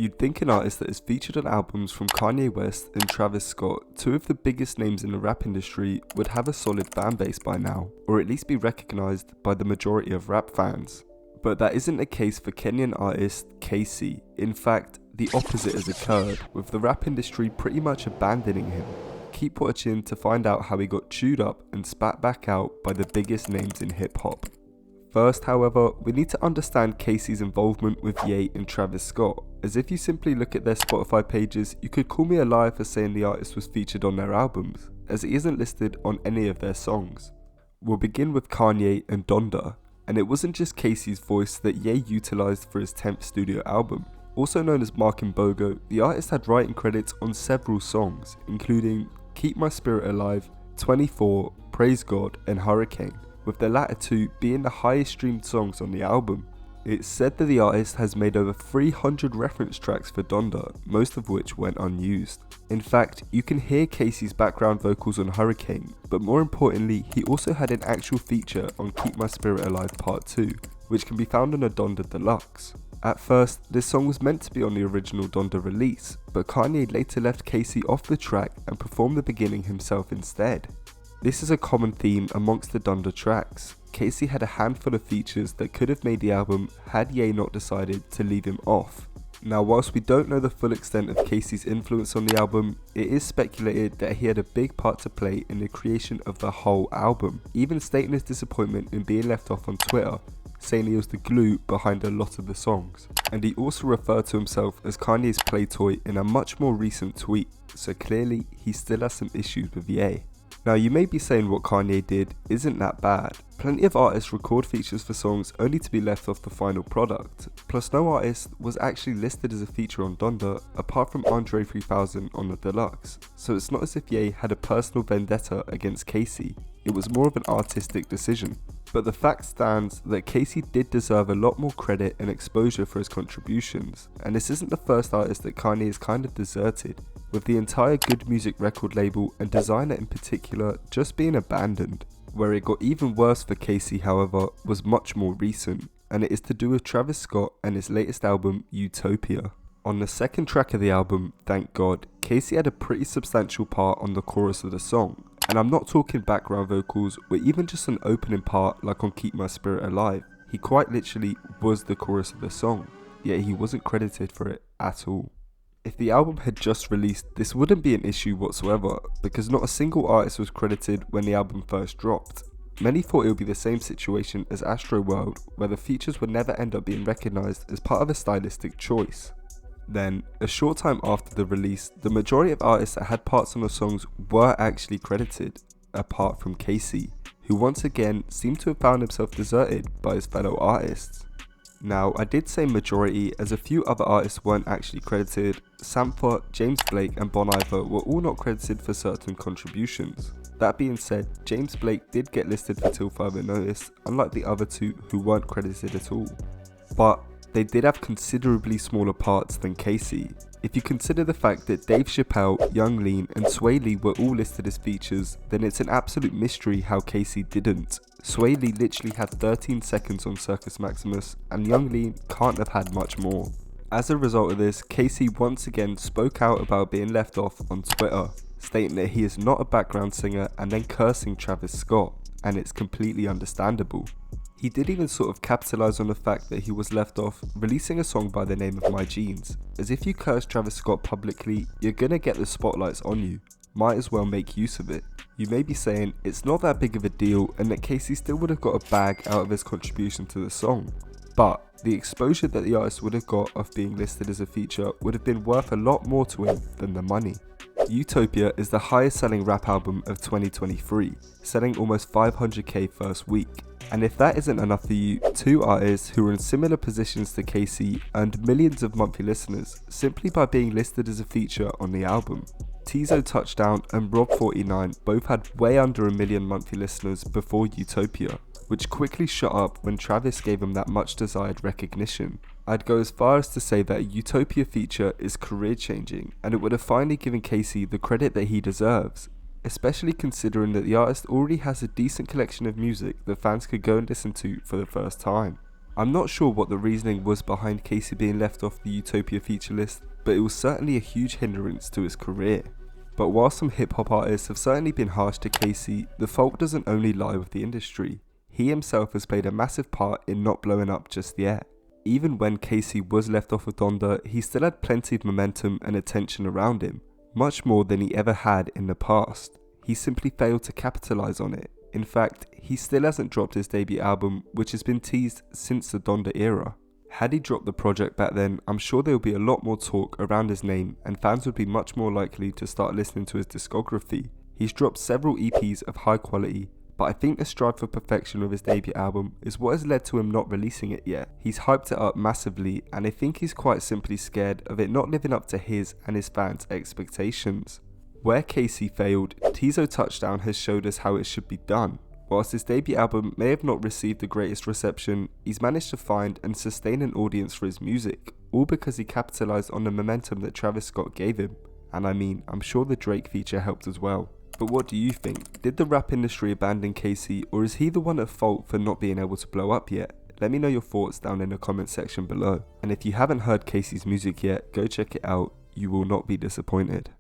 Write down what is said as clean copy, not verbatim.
You'd think an artist that is featured on albums from Kanye West and Travis Scott, two of the biggest names in the rap industry, would have a solid fanbase by now, or at least be recognised by the majority of rap fans. But that isn't the case for Kenyan artist KayCyy. In fact, the opposite has occurred, with the rap industry pretty much abandoning him. Keep watching to find out how he got chewed up and spat back out by the biggest names in hip hop. First, however, we need to understand KayCyy's involvement with Ye and Travis Scott, as if you simply look at their Spotify pages, you could call me a liar for saying the artist was featured on their albums, as it isn't listed on any of their songs. We'll begin with Kanye and Donda, and it wasn't just KayCyy's voice that Ye utilised for his 10th studio album. Also known as Mark and Bogo, the artist had writing credits on several songs, including Keep My Spirit Alive, 24, Praise God, and Hurricane, with the latter two being the highest streamed songs on the album. It's said that the artist has made over 300 reference tracks for Donda, most of which went unused. In fact, you can hear KayCyy's background vocals on Hurricane, but more importantly, he also had an actual feature on Keep My Spirit Alive Part 2, which can be found on a Donda Deluxe. At first, this song was meant to be on the original Donda release, but Kanye later left KayCyy off the track and performed the beginning himself instead. This is a common theme amongst the Donda tracks. KayCyy had a handful of features that could have made the album had Ye not decided to leave him off. Now, whilst we don't know the full extent of KayCyy's influence on the album, it is speculated that he had a big part to play in the creation of the whole album, even stating his disappointment in being left off on Twitter, saying he was the glue behind a lot of the songs. And he also referred to himself as Kanye's play toy in a much more recent tweet, so clearly he still has some issues with Ye. Now, you may be saying what Kanye did isn't that bad. Plenty of artists record features for songs only to be left off the final product, plus no artist was actually listed as a feature on Donda apart from Andre 3000 on the Deluxe, so it's not as if Ye had a personal vendetta against KayCyy, it was more of an artistic decision. But the fact stands that KayCyy did deserve a lot more credit and exposure for his contributions, and this isn't the first artist that Kanye has kind of deserted, with the entire Good Music record label and designer in particular just being abandoned. Where it got even worse for KayCyy, however, was much more recent, and it is to do with Travis Scott and his latest album, Utopia. On the second track of the album, Thank God, KayCyy had a pretty substantial part on the chorus of the song, and I'm not talking background vocals or even just an opening part like on Keep My Spirit Alive. He quite literally was the chorus of the song, yet he wasn't credited for it at all. If the album had just released, this wouldn't be an issue whatsoever, because not a single artist was credited when the album first dropped. Many thought it would be the same situation as Astroworld, where the features would never end up being recognised as part of a stylistic choice. Then, a short time after the release, the majority of artists that had parts on the songs were actually credited, apart from KayCyy, who once again seemed to have found himself deserted by his fellow artists. Now, I did say majority as a few other artists weren't actually credited. Sampha, James Blake and Bon Iver were all not credited for certain contributions. That being said, James Blake did get listed for Till Further Notice, unlike the other two who weren't credited at all. But they did have considerably smaller parts than KayCyy. If you consider the fact that Dave Chappelle, Young Lean and Sway Lee were all listed as features, then it's an absolute mystery how KayCyy didn't. Sway Lee literally had 13 seconds on Circus Maximus, and Young Lean can't have had much more. As a result of this, KayCyy once again spoke out about being left off on Twitter, stating that he is not a background singer and then cursing Travis Scott, and it's completely understandable. He did even sort of capitalise on the fact that he was left off, releasing a song by the name of My Jeans, as if you curse Travis Scott publicly, you're gonna get the spotlights on you, might as well make use of it. You may be saying it's not that big of a deal and that KayCyy still would have got a bag out of his contribution to the song, but the exposure that the artist would have got of being listed as a feature would have been worth a lot more to him than the money. Utopia is the highest selling rap album of 2023, selling almost 500k first week. And if that isn't enough for you, two artists who are in similar positions to KayCyy earned millions of monthly listeners simply by being listed as a feature on the album. Tizo Touchdown and Rob49 both had way under 1 million monthly listeners before Utopia, which quickly shot up when Travis gave him that much desired recognition. I'd go as far as to say that a Utopia feature is career changing, and it would have finally given KayCyy the credit that he deserves, especially considering that the artist already has a decent collection of music that fans could go and listen to for the first time. I'm not sure what the reasoning was behind KayCyy being left off the Utopia feature list, but it was certainly a huge hindrance to his career. But while some hip hop artists have certainly been harsh to KayCyy, the fault doesn't only lie with the industry. He himself has played a massive part in not blowing up just yet. Even when KayCyy was left off of Donda, he still had plenty of momentum and attention around him, much more than he ever had in the past. He simply failed to capitalize on it. In fact, he still hasn't dropped his debut album, which has been teased since the Donda era. Had he dropped the project back then, I'm sure there would be a lot more talk around his name and fans would be much more likely to start listening to his discography. He's dropped several EPs of high quality, but I think the strive for perfection with his debut album is what has led to him not releasing it yet. He's hyped it up massively and I think he's quite simply scared of it not living up to his and his fans' expectations. Where KayCyy failed, Tizo Touchdown has showed us how it should be done. Whilst his debut album may have not received the greatest reception, he's managed to find and sustain an audience for his music, all because he capitalized on the momentum that Travis Scott gave him. And I mean, I'm sure the Drake feature helped as well. But what do you think? Did the rap industry abandon KayCyy, or is he the one at fault for not being able to blow up yet? Let me know your thoughts down in the comment section below. And if you haven't heard KayCyy's music yet, go check it out, you will not be disappointed.